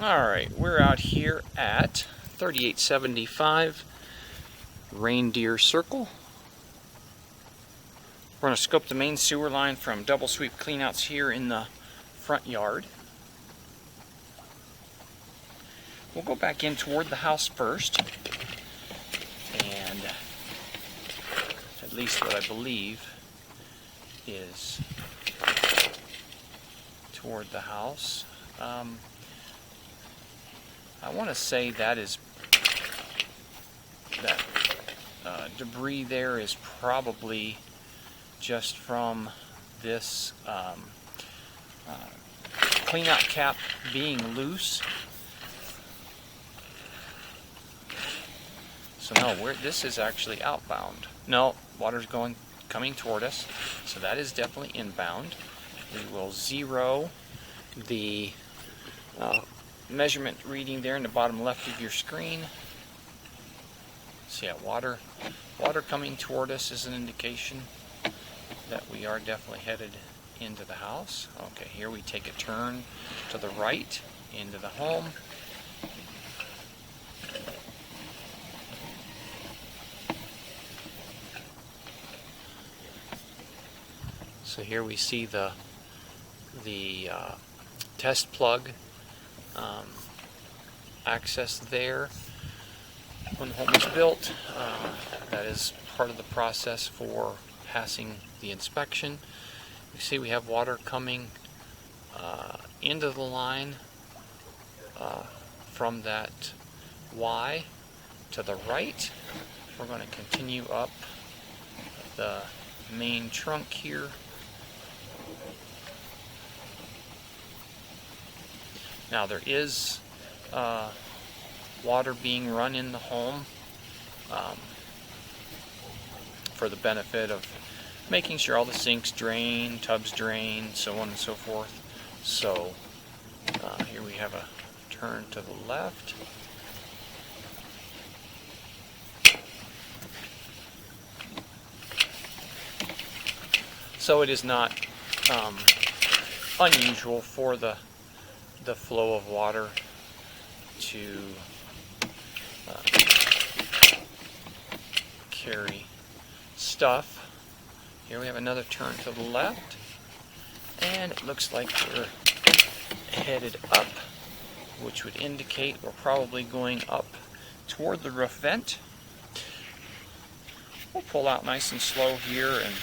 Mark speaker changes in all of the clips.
Speaker 1: Alright, we're out here at 3875 Reindeer Circle. We're going to scope the main sewer line from double sweep cleanouts here in the front yard. We'll go back in toward the house first, and at least what I believe is toward the house. I want to say that debris there is probably just from this cleanout cap being loose. So no, this is actually outbound. No, water's coming toward us, so that is definitely inbound. We will zero the measurement reading there in the bottom left of your screen. So yeah, water coming toward us is an indication that we are definitely headed into the house. Okay, here we take a turn to the right into the home. So here we see the test plug access there. When the home was built, that is part of the process for passing the inspection. You see we have water coming into the line from that Y to the right. We're going to continue up the main trunk here. Now there is water being run in the home for the benefit of making sure all the sinks drain, tubs drain, so on and so forth. So here we have a turn to the left. So it is not unusual for the flow of water to carry stuff. Here we have another turn to the left, and it looks like we're headed up, which would indicate we're probably going up toward the roof vent. We'll pull out nice and slow here, and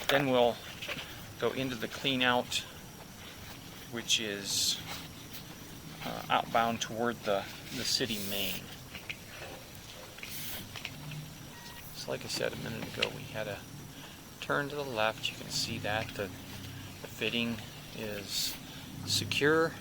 Speaker 1: then we'll go into the clean out, which is outbound toward the city main. So like I said a minute ago, we had a turn to the left. You can see that the fitting is secure.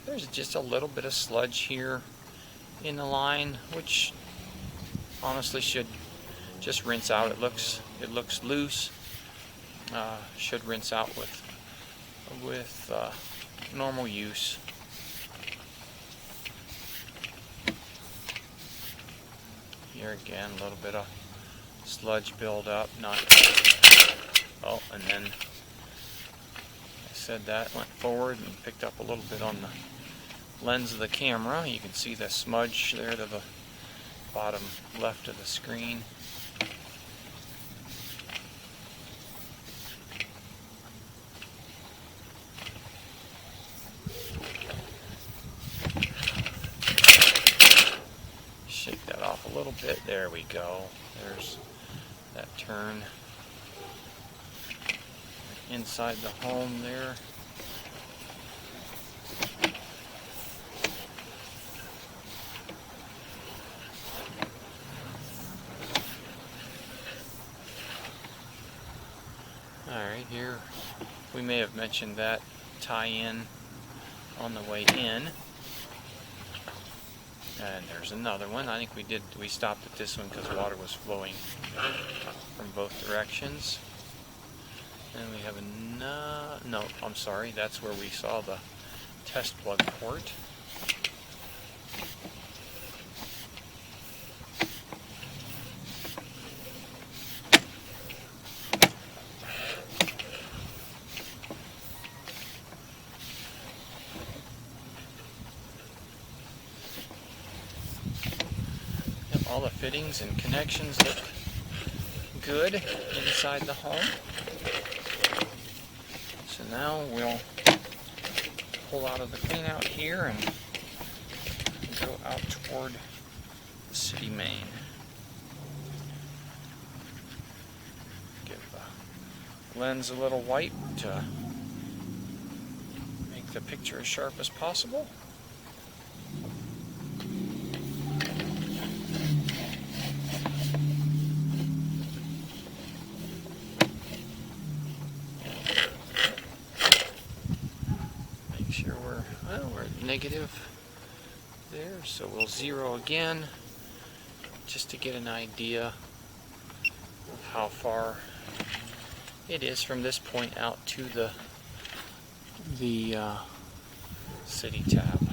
Speaker 1: There's just a little bit of sludge here in the line, which honestly should just rinse out. It looks loose. Should rinse out with normal use. Here again, a little bit of sludge buildup. Oh, and then I said that went forward and picked up a little bit on the lens of the camera. You can see the smudge there to the bottom left of the screen. Shake that off a little bit. There we go. There's that turn inside the home there. Alright, here we may have mentioned that tie-in on the way in. And there's another one. I think we stopped at this one because water was flowing from both directions. And we have no, I'm sorry, that's where we saw the test plug port. All the fittings and connections look good inside the home. So now we'll pull out of the clean out here and go out toward the city main. Give the lens a little wipe to make the picture as sharp as possible. We're negative there, so we'll zero again just to get an idea of how far it is from this point out to the city tab.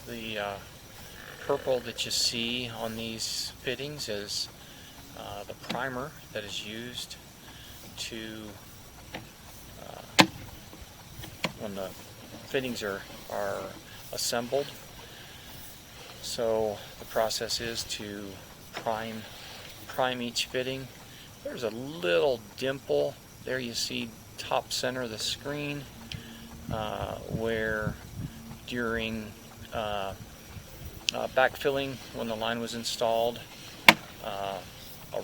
Speaker 1: The purple that you see on these fittings is the primer that is used to when the fittings are assembled. So the process is to prime each fitting. There's a little dimple there, you see top center of the screen, where during backfilling, when the line was installed, a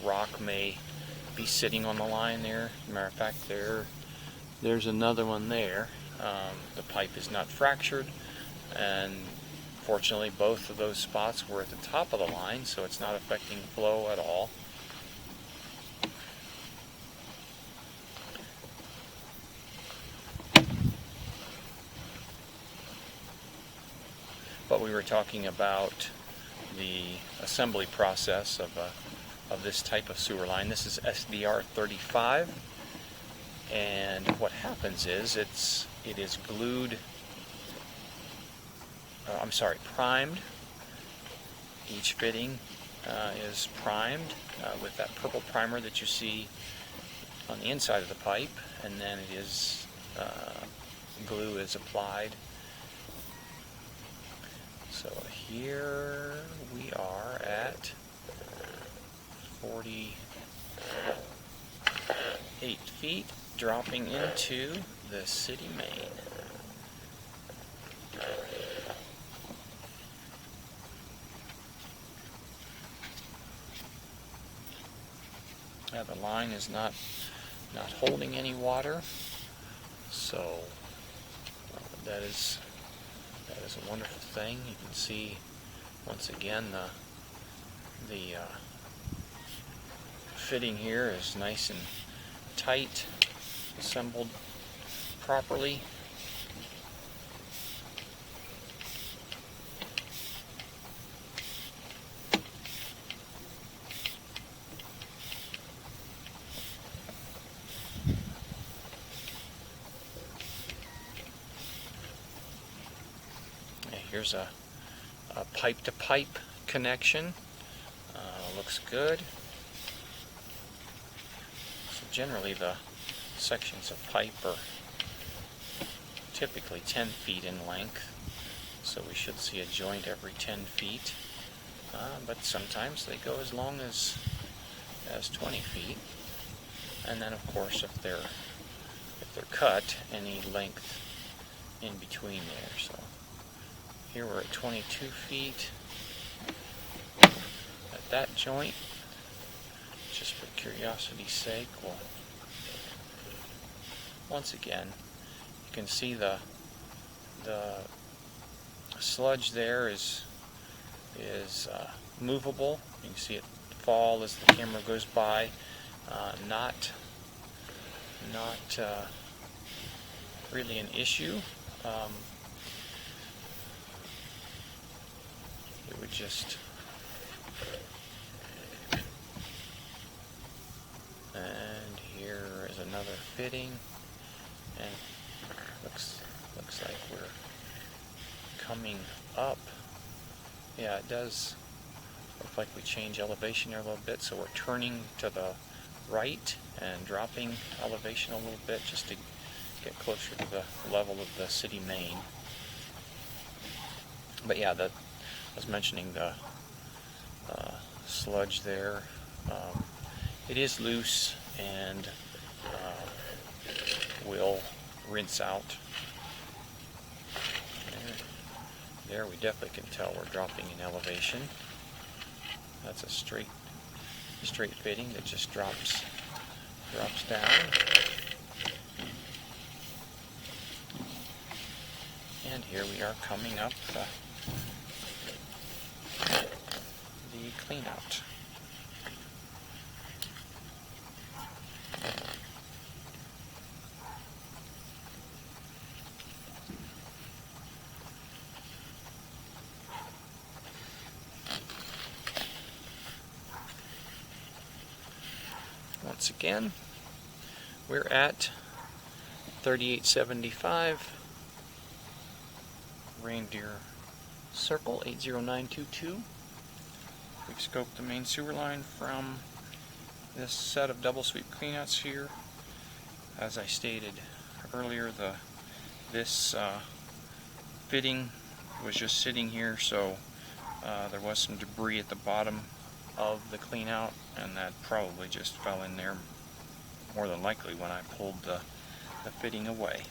Speaker 1: rock may be sitting on the line there. Matter of fact, there's another one there. The pipe is not fractured, and fortunately both of those spots were at the top of the line, so it's not affecting flow at all. But we were talking about the assembly process of this type of sewer line. This is SDR 35, and what happens is it is glued. Primed. Each fitting is primed with that purple primer that you see on the inside of the pipe, and then it is glue is applied. So here we are at 48 feet, dropping into the city main. Now the line is not holding any water, so that is a wonderful thing. You can see once again the fitting here is nice and tight, assembled properly. Here's a pipe-to-pipe connection. Looks good. So generally the sections of pipe are typically 10 feet in length, so we should see a joint every 10 feet. But sometimes they go as long as 20 feet. And then of course if they're cut, any length in between there. So here we're at 22 feet at that joint. Just for curiosity's sake, we'll once again, you can see the sludge there is movable. You can see it fall as the camera goes by. Not really an issue. It would just, and here is another fitting, and looks like we're coming up. Yeah, it does look like we change elevation there a little bit, so we're turning to the right and dropping elevation a little bit just to get closer to the level of the city main. But yeah, I was mentioning the sludge there. It is loose and will rinse out. And there we definitely can tell we're dropping in elevation. That's a straight fitting that just drops down. And here we are coming up the clean out. Once again, we're at 3875 Reindeer Circle 80922. We've scoped the main sewer line from this set of double sweep cleanouts here. As I stated earlier, this fitting was just sitting here, so there was some debris at the bottom of the cleanout, and that probably just fell in there more than likely when I pulled the fitting away.